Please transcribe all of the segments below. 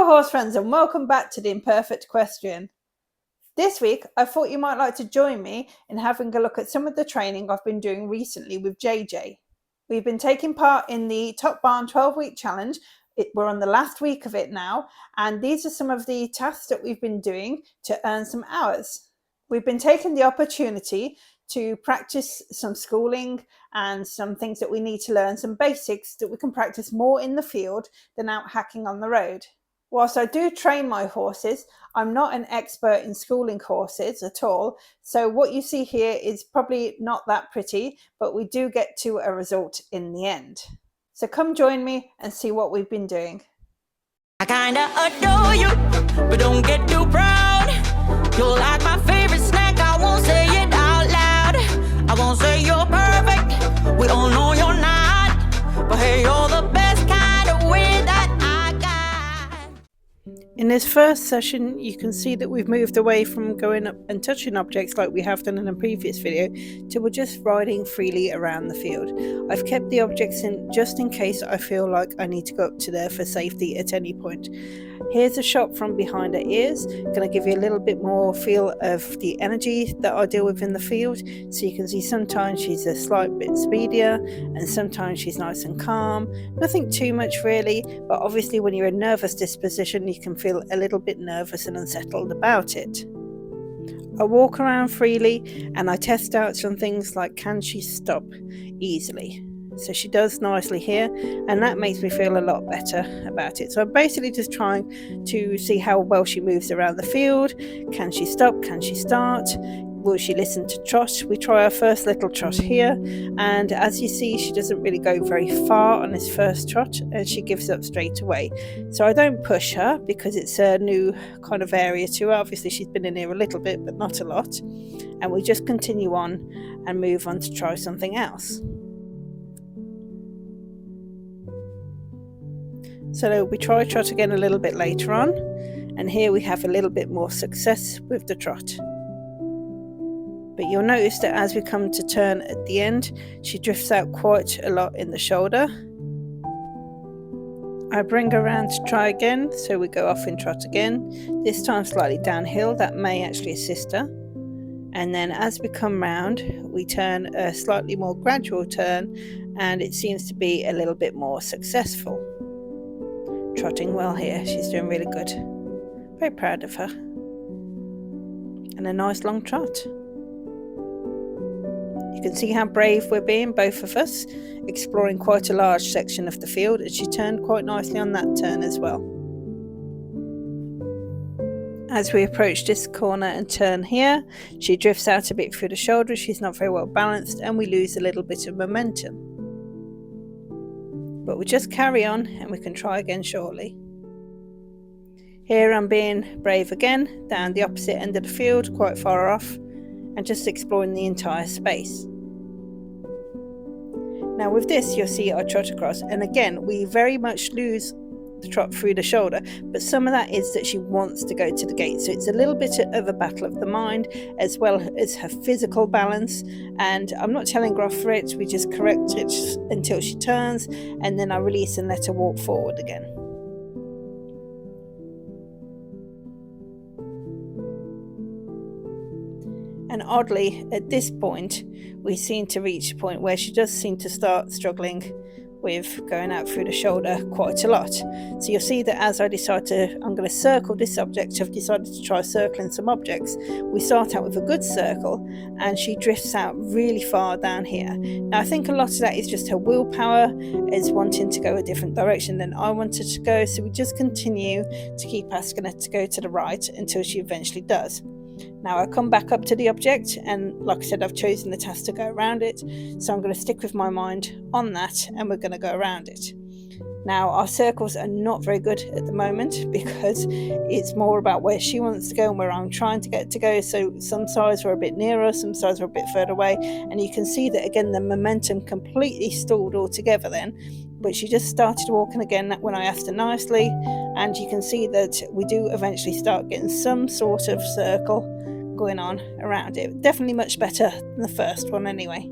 horse friends, and welcome back to The Imperfect Equestrian. This week I thought you might like to join me in having a look at some of the training I've been doing recently with JJ. We've been taking part in the Top Barn 12-week challenge. We're on the last week of it now, and these are some of the tasks that we've been doing to earn some hours. We've been taking the opportunity to practice some schooling and some things that we need to learn, some basics that we can practice more in the field than out hacking on the road. Whilst I do train my horses, I'm not an expert in schooling horses at all. So what you see here is probably not that pretty, but we do get to a result in the end. So come join me and see what we've been doing. I kinda adore you, but don't get too proud. You're like my favorite snack, I won't say it out loud. I won't say you're perfect, we all know you're not. But hey, you're the best kind of way that I got. In this first session, you can see that we've moved away from going up and touching objects like we have done in a previous video to we're just riding freely around the field. I've kept the objects in just in case I feel like I need to go up to there for safety at any point. Here's a shot from behind her ears, going to give you a little bit more feel of the energy that I deal with in the field. So you can see sometimes she's a slight bit speedier and sometimes she's nice and calm. Nothing too much really, but obviously when you're in a nervous disposition you can feel a little bit nervous and unsettled about it. I walk around freely and I test out some things like can she stop easily. So she does nicely here, and that makes me feel a lot better about it. So I'm basically just trying to see how well she moves around the field. Can she stop? Can she start? Will she listen to trot? We try our first little trot here, and as you see, she doesn't really go very far on this first trot, and she gives up straight away. So I don't push her because it's a new kind of area to her. Obviously she's been in here a little bit, but not a lot. And we just continue on and move on to try something else. So we try trot again a little bit later on, and here we have a little bit more success with the trot. But you'll notice that as we come to turn at the end, she drifts out quite a lot in the shoulder. I bring her around to try again, so we go off in trot again, this time slightly downhill. That may actually assist her. And then as we come round, we turn a slightly more gradual turn, and it seems to be a little bit more successful. Trotting well here, she's doing really good. Very proud of her. And a nice long trot. You can see how brave we're being, both of us, exploring quite a large section of the field, and she turned quite nicely on that turn as well. As we approach this corner and turn here, she drifts out a bit through the shoulder, she's not very well balanced, and we lose a little bit of momentum. But we just carry on and we can try again shortly. Here I'm being brave again, down the opposite end of the field, quite far off, and just exploring the entire space. Now with this you'll see I trot across, and again we very much lose the trot through the shoulder, but some of that is that she wants to go to the gate, so it's a little bit of a battle of the mind as well as her physical balance. And I'm not telling her off for it, we just correct it until she turns, and then I release and let her walk forward again. And oddly, at this point we seem to reach a point where she does seem to start struggling with going out through the shoulder quite a lot. So you'll see that as I decide I'm going to circle this object, I've decided to try circling some objects. We start out with a good circle and she drifts out really far down here. Now I think a lot of that is just her willpower, is wanting to go a different direction than I wanted to go, so we just continue to keep asking her to go to the right until she eventually does. Now I come back up to the object, and like I said, I've chosen the task to go around it, so I'm going to stick with my mind on that and we're going to go around it. Now our circles are not very good at the moment because it's more about where she wants to go and where I'm trying to get to go, so some sides are a bit nearer, some sides are a bit further away, and you can see that again the momentum completely stalled altogether then. But she just started walking again when I asked her nicely, and you can see that we do eventually start getting some sort of circle going on around it. Definitely much better than the first one anyway.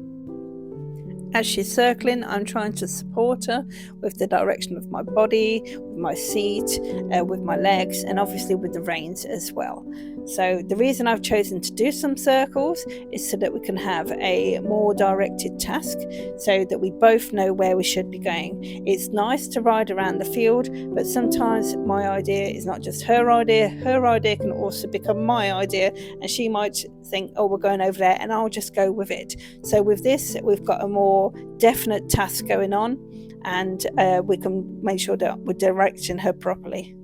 As she's circling, I'm trying to support her with the direction of my body, with my seat, with my legs, and obviously with the reins as well. So the reason I've chosen to do some circles is so that we can have a more directed task, so that we both know where we should be going. It's nice to ride around the field, but sometimes my idea is not just her idea. Her idea can also become my idea, and she might think, oh, we're going over there, and I'll just go with it. So with this, we've got a more definite task going on, and we can make sure that we're directing her properly.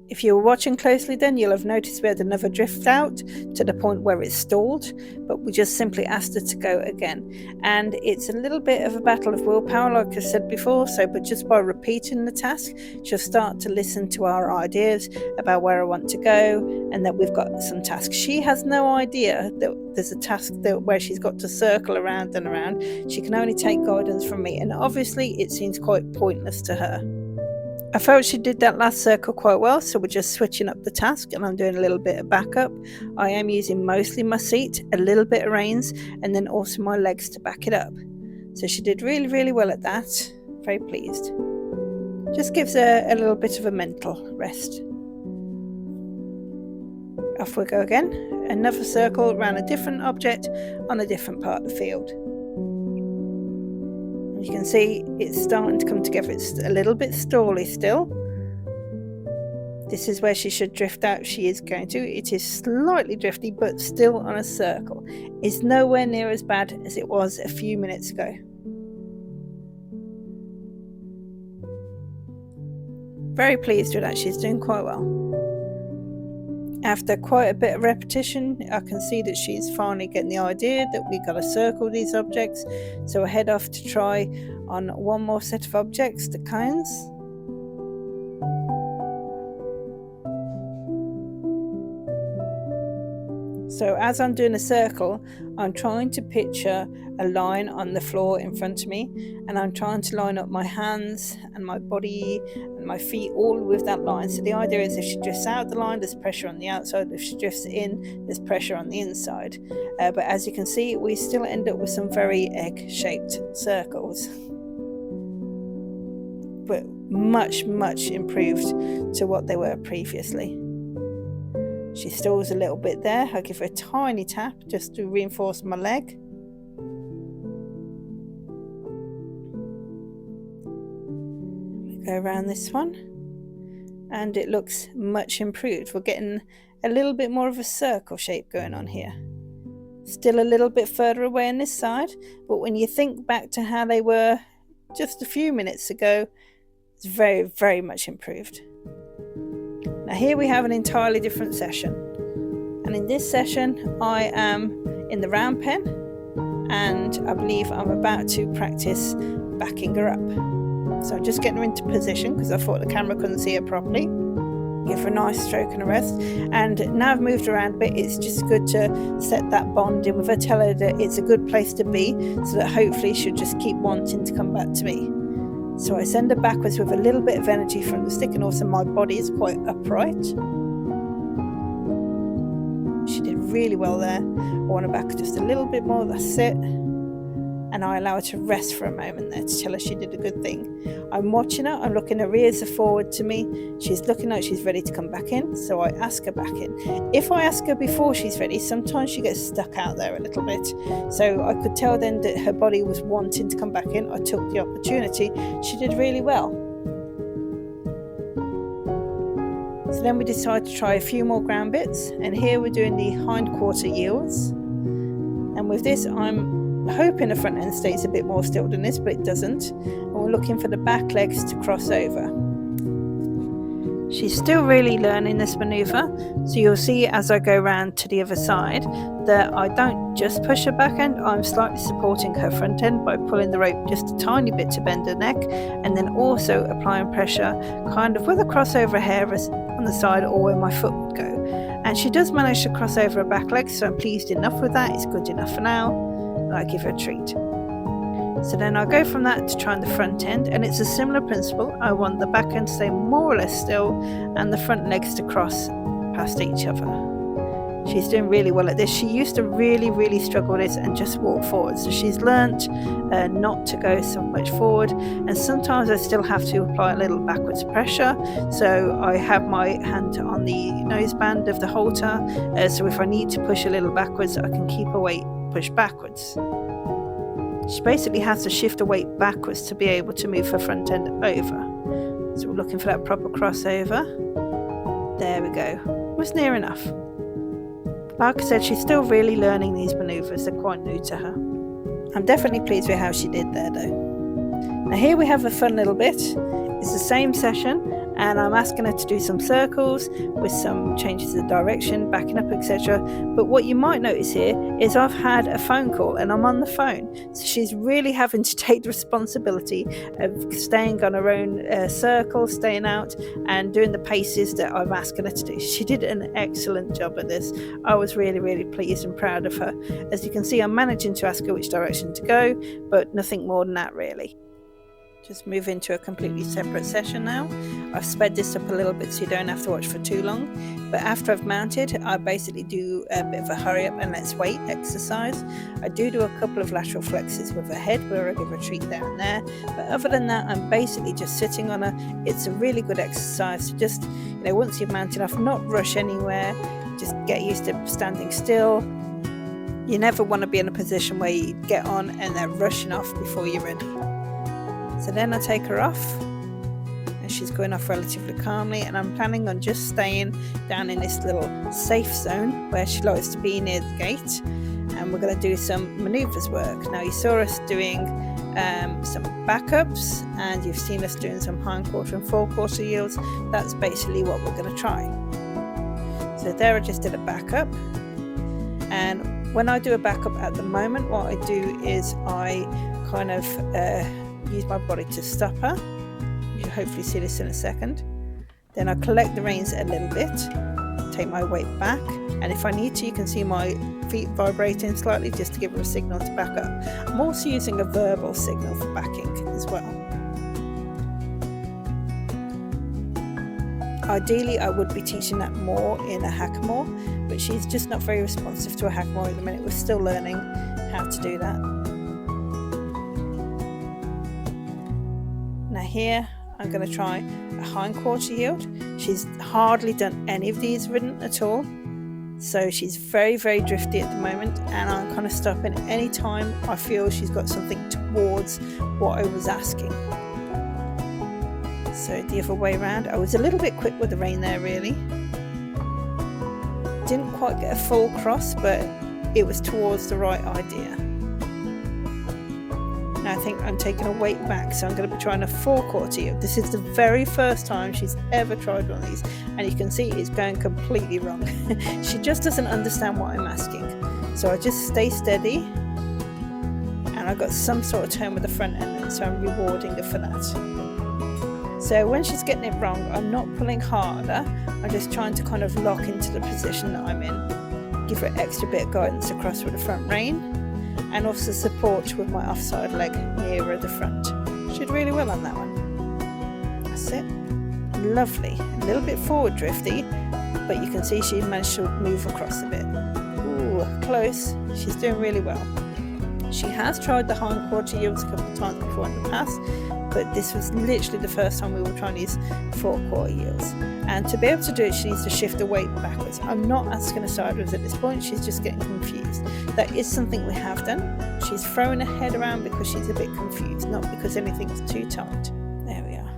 If you were watching closely, then you'll have noticed we had another drift out to the point where it stalled, but we just simply asked her to go again. And it's a little bit of a battle of willpower, like I said before, but just by repeating the task, she'll start to listen to our ideas about where I want to go and that we've got some tasks. She has no idea that there's a task where she's got to circle around and around. She can only take guidance from me, and obviously it seems quite pointless to her. I felt she did that last circle quite well, so we're just switching up the task, and I'm doing a little bit of backup. I am using mostly my seat, a little bit of reins, and then also my legs to back it up. So she did really, really well at that. Very pleased. Just gives her a little bit of a mental rest. Off we go again. Another circle around a different object on a different part of the field. You can see it's starting to come together. It's a little bit stally still. This is where she should drift out. She is going to. It is slightly drifty, but still on a circle. It's nowhere near as bad as it was a few minutes ago. Very pleased with that. She's doing quite well. After quite a bit of repetition, I can see that she's finally getting the idea that we've got to circle these objects. So I head off to try on one more set of objects, the cones. So as I'm doing a circle, I'm trying to picture a line on the floor in front of me, and I'm trying to line up my hands and my body and my feet all with that line. So the idea is if she drifts out the line, there's pressure on the outside. If she drifts in, there's pressure on the inside. But as you can see, we still end up with some very egg-shaped circles. But much, much improved to what they were previously. She stalls a little bit there. I give her a tiny tap just to reinforce my leg. We go around this one, and it looks much improved. We're getting a little bit more of a circle shape going on here. Still a little bit further away on this side, but when you think back to how they were just a few minutes ago, it's very, very much improved. Now here we have an entirely different session, and in this session I am in the round pen, and I believe I'm about to practice backing her up. So I'm just getting her into position because I thought the camera couldn't see her properly. Give her a nice stroke and a rest, and now I've moved around a bit, it's just good to set that bond in with her, tell her that it's a good place to be, so that hopefully she'll just keep wanting to come back to me. So I send her backwards with a little bit of energy from the stick, and also my body is quite upright. She did really well there. I want her back just a little bit more, that's it. And I allow her to rest for a moment there to tell her she did a good thing. I'm watching her, I'm looking, her ears are forward to me. She's looking like she's ready to come back in, so I ask her back in. If I ask her before she's ready, sometimes she gets stuck out there a little bit. So I could tell then that her body was wanting to come back in. I took the opportunity. She did really well. So then we decided to try a few more ground bits, and here we're doing the hindquarter yields. And with this, I'm hoping the front end stays a bit more still than this, but it doesn't. And we're looking for the back legs to cross over. She's still really learning this manoeuvre, so you'll see as I go round to the other side that I don't just push her back end, I'm slightly supporting her front end by pulling the rope just a tiny bit to bend her neck, and then also applying pressure kind of where the crossover hair is on the side or where my foot would go. And she does manage to cross over her back leg, so I'm pleased enough with that. It's good enough for now. I give her a treat. So then I'll go from that to try on the front end, and it's a similar principle. I want the back end to stay more or less still and the front legs to cross past each other. She's doing really well at this. She used to really struggle with this and just walk forward. So she's learnt not to go so much forward. And sometimes I still have to apply a little backwards pressure. So I have my hand on the noseband of the halter. So if I need to push a little backwards, I can keep her weight pushed backwards. She basically has to shift her weight backwards to be able to move her front end over. So we're looking for that proper crossover. There we go. Was near enough. Like I said, she's still really learning these manoeuvres. They're quite new to her. I'm definitely pleased with how she did there though. Now here we have a fun little bit. It's the same session, and I'm asking her to do some circles with some changes of direction, backing up, etc. But what you might notice here is I've had a phone call and I'm on the phone. So she's really having to take the responsibility of staying on her own circle, staying out and doing the paces that I've asked her to do. She did an excellent job at this. I was really pleased and proud of her. As you can see, I'm managing to ask her which direction to go, but nothing more than that really. Just move into a completely separate session now. I've sped this up a little bit so you don't have to watch for too long. But after I've mounted, I basically do a bit of a hurry up and let's wait exercise. I do a couple of lateral flexes with her head where I give her a treat down there. But other than that, I'm basically just sitting on her. It's a really good exercise. So just, once you've mounted off, not rush anywhere. Just get used to standing still. You never want to be in a position where you get on and they're rushing off before you're ready. So then I take her off and she's going off relatively calmly, and I'm planning on just staying down in this little safe zone where she likes to be near the gate, and we're going to do some manoeuvres work. Now you saw us doing some backups, and you've seen us doing some hindquarter and forequarter yields. That's basically what we're going to try. So there I just did a backup, and when I do a backup at the moment, what I do is I kind of use my body to stop her. You'll hopefully see this in a second. Then I collect the reins a little bit, take my weight back, and if I need to, you can see my feet vibrating slightly just to give her a signal to back up. I'm also using a verbal signal for backing as well. Ideally, I would be teaching that more in a hackamore, but she's just not very responsive to a hackamore at the minute. We're still learning how to do that. Now here I'm going to try a hindquarter yield. She's hardly done any of these ridden at all, so she's very drifty at the moment, and I'm kind of stopping any time I feel she's got something towards what I was asking. So the other way around, I was a little bit quick with the rein there really. Didn't quite get a full cross, but it was towards the right idea. Now I think I'm taking a weight back, so I'm going to be trying a forequarter yield. This is the very first time she's ever tried one of these, and you can see it's going completely wrong. She just doesn't understand what I'm asking. So I just stay steady, and I got some sort of turn with the front end, so I'm rewarding her for that. So when she's getting it wrong, I'm not pulling harder, I'm just trying to kind of lock into the position that I'm in. Give her an extra bit of guidance across with the front rein, and also support with my offside leg nearer the front. She did really well on that one. That's it. Lovely. A little bit forward drifty, but you can see she managed to move across a bit. Ooh, close. She's doing really well. She has tried the hindquarter yields a couple of times before in the past, but this was literally the first time we were trying these forequarter yields. And to be able to do it, she needs to shift the weight backwards. I'm not asking her sideways at this point, she's just getting confused. That is something we have done. She's throwing her head around because she's a bit confused, not because anything's too tight. There we are.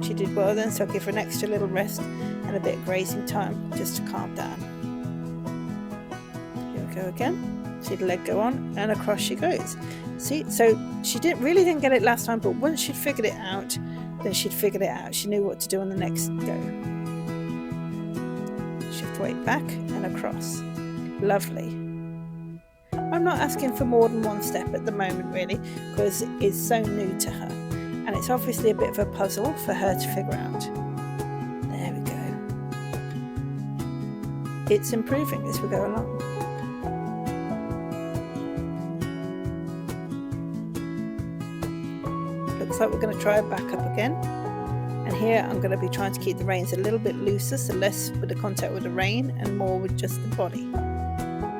She did well then, so I'll give her an extra little rest and a bit of grazing time just to calm down. Here we go again. See the leg go on, and across she goes. See, so she really didn't get it last time, but once she'd figured it out, then she'd figured it out. She knew what to do on the next go. Shift weight back and across. Lovely. I'm not asking for more than one step at the moment really, because it's so new to her, and it's obviously a bit of a puzzle for her to figure out. There we go. It's improving as we go along. Looks like we're going to try a backup again, and here I'm going to be trying to keep the reins a little bit looser, so less with the contact with the rein and more with just the body.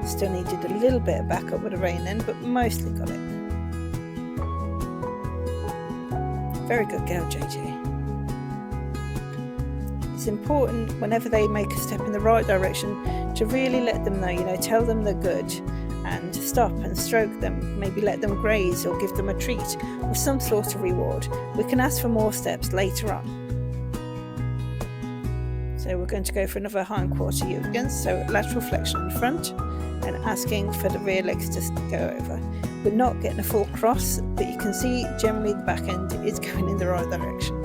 Still needed a little bit of backup with the rein then, but mostly got it. Very good girl, JJ. It's important whenever they make a step in the right direction to really let them know, tell them they're good and stop and stroke them, maybe let them graze or give them a treat or some sort of reward. We can ask for more steps later on. So we're going to go for another hind quarter yoke again, so lateral flexion in front and asking for the rear legs to go over. We're not getting a full cross, but you can see generally the back end is going in the right direction.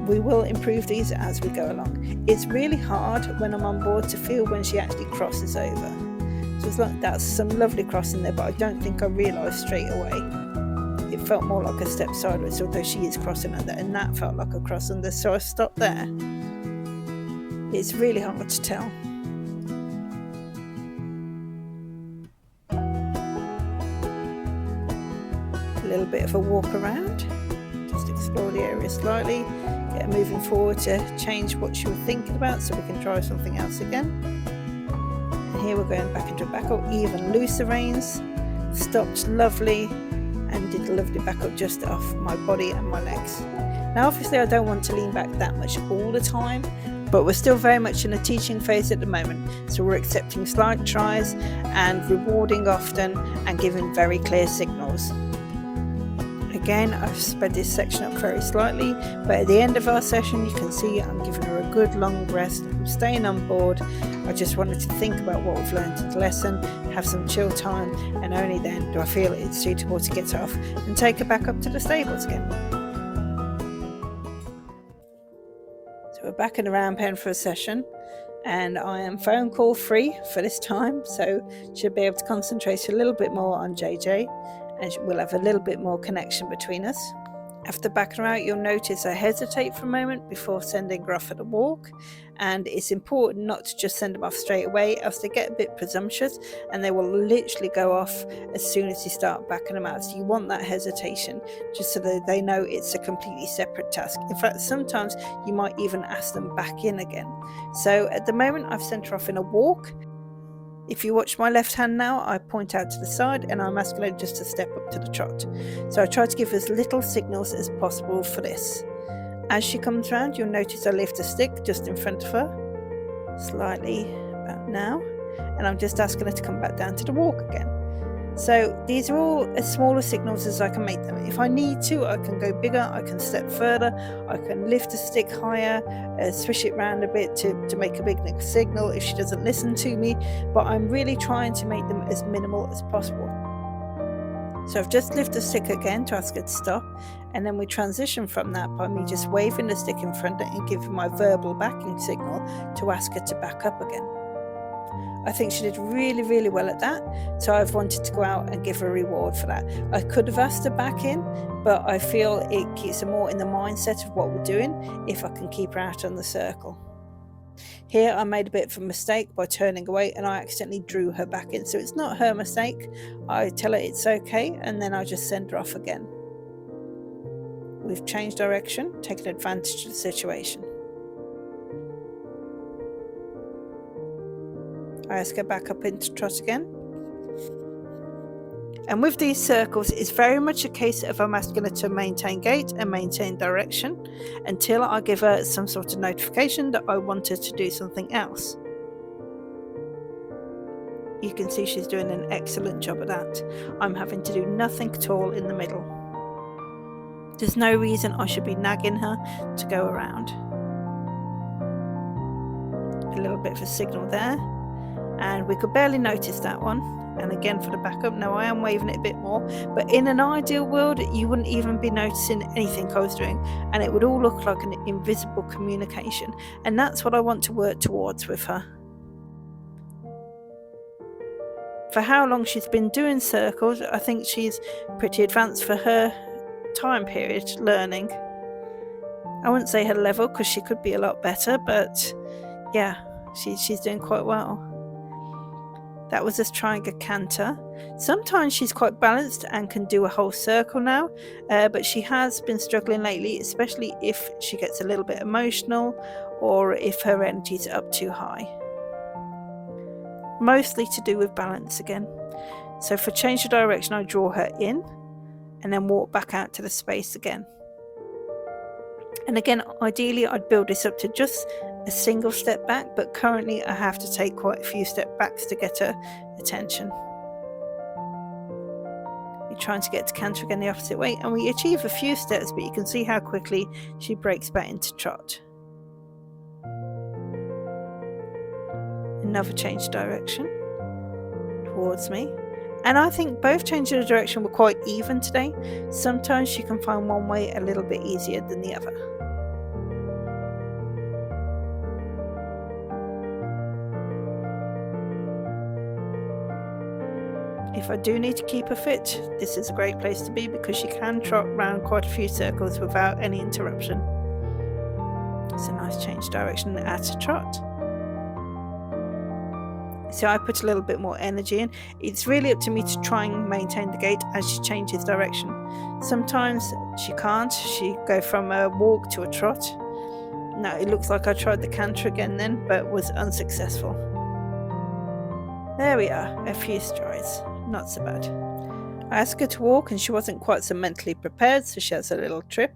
We will improve these as we go along. It's really hard when I'm on board to feel when she actually crosses over. So it's like that's some lovely crossing there, but I don't think I realised straight away. It felt more like a step sideways, although she is crossing under, and that felt like a cross under, so I stopped there. It's really hard to tell. A little bit of a walk around, just explore the area slightly, get her moving forward to change what she was thinking about so we can try something else again. And here we're going back into a back up, even looser reins, stopped lovely and did a lovely back up just off my body and my legs. Now obviously I don't want to lean back that much all the time, but we're still very much in a teaching phase at the moment, so we're accepting slight tries and rewarding often and giving very clear signals. Again, I've sped this section up very slightly, but at the end of our session you can see I'm giving her a good long rest. I'm staying on board. I just wanted to think about what we've learned in the lesson, have some chill time, and only then do I feel it's suitable to get off and take her back up to the stables again. So we're back in the round pen for a session, and I am phone call free for this time, so should be able to concentrate a little bit more on JJ. And we'll have a little bit more connection between us. After backing her out, you'll notice I hesitate for a moment before sending her off at a walk, and it's important not to just send them off straight away, else they get a bit presumptuous and they will literally go off as soon as you start backing them out. So you want that hesitation just so that they know it's a completely separate task. In fact, sometimes you might even ask them back in again. So at the moment I've sent her off in a walk. If you watch my left hand now, I point out to the side and I'm asking her just to step up to the trot. So I try to give as little signals as possible for this. As she comes round, you'll notice I lift a stick just in front of her, slightly about now, and I'm just asking her to come back down to the walk again. So these are all as small as signals as I can make them. If I need to, I can go bigger, I can step further, I can lift a stick higher, swish it round a bit to make a big signal if she doesn't listen to me, but I'm really trying to make them as minimal as possible. So I've just lifted the stick again to ask her to stop, and then we transition from that by me just waving the stick in front and giving my verbal backing signal to ask her to back up again. I think she did really, really well at that, so I've wanted to go out and give her a reward for that. I could have asked her back in, but I feel it keeps her more in the mindset of what we're doing if I can keep her out on the circle. Here I made a bit of a mistake by turning away and I accidentally drew her back in, so it's not her mistake. I tell her it's okay and then I just send her off again. We've changed direction, taken advantage of the situation. I ask her back up into trot again. And with these circles, it's very much a case of I'm asking her to maintain gait and maintain direction until I give her some sort of notification that I want her to do something else. You can see she's doing an excellent job at that. I'm having to do nothing at all in the middle. There's no reason I should be nagging her to go around. A little bit of a signal there. And we could barely notice that one. And again for the backup, now I am waving it a bit more, but in an ideal world you wouldn't even be noticing anything I was doing and it would all look like an invisible communication, and that's what I want to work towards with her. For how long she's been doing circles, I think she's pretty advanced for her time period learning. I wouldn't say her level because she could be a lot better, but yeah, she's doing quite well. That was us trying a canter. Sometimes she's quite balanced and can do a whole circle now, but she has been struggling lately, especially if she gets a little bit emotional or if her energy's up too high. Mostly to do with balance again. So for change of direction, I draw her in and then walk back out to the space again. And again, ideally I'd build this up to just a single step back, but currently I have to take quite a few step backs to get her attention. We're trying to get to canter again the opposite way, and we achieve a few steps, but you can see how quickly she breaks back into trot. Another change of direction towards me. And I think both changes of direction were quite even today. Sometimes you can find one way a little bit easier than the other. If I do need to keep her fit, this is a great place to be because she can trot around quite a few circles without any interruption. It's a nice change of direction at a trot. So I put a little bit more energy in. It's really up to me to try and maintain the gait as she changes direction. Sometimes she can't. She go from a walk to a trot. Now it looks like I tried the canter again then, but was unsuccessful. There we are, a few strides. Not so bad. I asked her to walk and she wasn't quite so mentally prepared, so she has a little trip.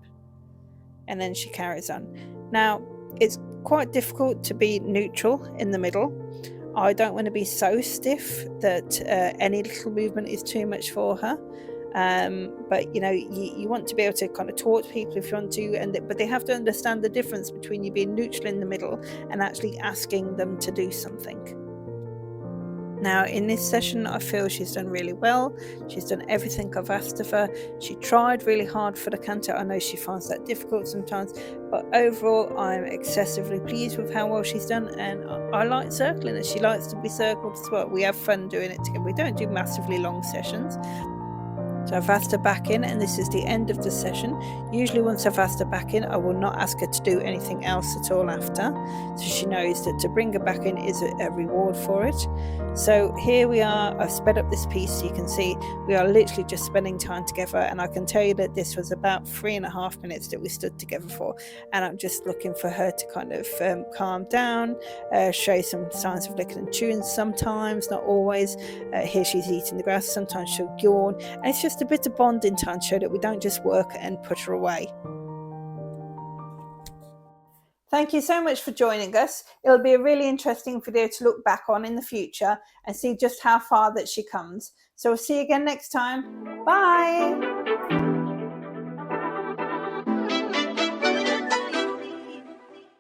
And then she carries on. Now, it's quite difficult to be neutral in the middle. I don't want to be so stiff that any little movement is too much for her. But you know, you want to be able to kind of talk to people if you want to, but they have to understand the difference between you being neutral in the middle and actually asking them to do something. Now in this session I feel she's done really well. She's done everything I've asked of her. She tried really hard for the canter. I know she finds that difficult sometimes, but overall I'm excessively pleased with how well she's done, and I like circling her. She likes to be circled as well. We have fun doing it together. We don't do massively long sessions. So I've asked her back in, and this is the end of the session. Usually once I've asked her back in, I will not ask her to do anything else at all after. So she knows that to bring her back in is a reward for it. So here we are. I've sped up this piece so you can see we are literally just spending time together, and I can tell you that this was about 3.5 minutes that we stood together for, and I'm just looking for her to kind of calm down, show some signs of licking and chewing sometimes, not always. Here she's eating the grass, sometimes she'll yawn, and it's just a bit of bonding time to show that we don't just work and put her away. Thank you so much for joining us. It'll be a really interesting video to look back on in the future and see just how far that she comes. So we'll see you again next time. Bye.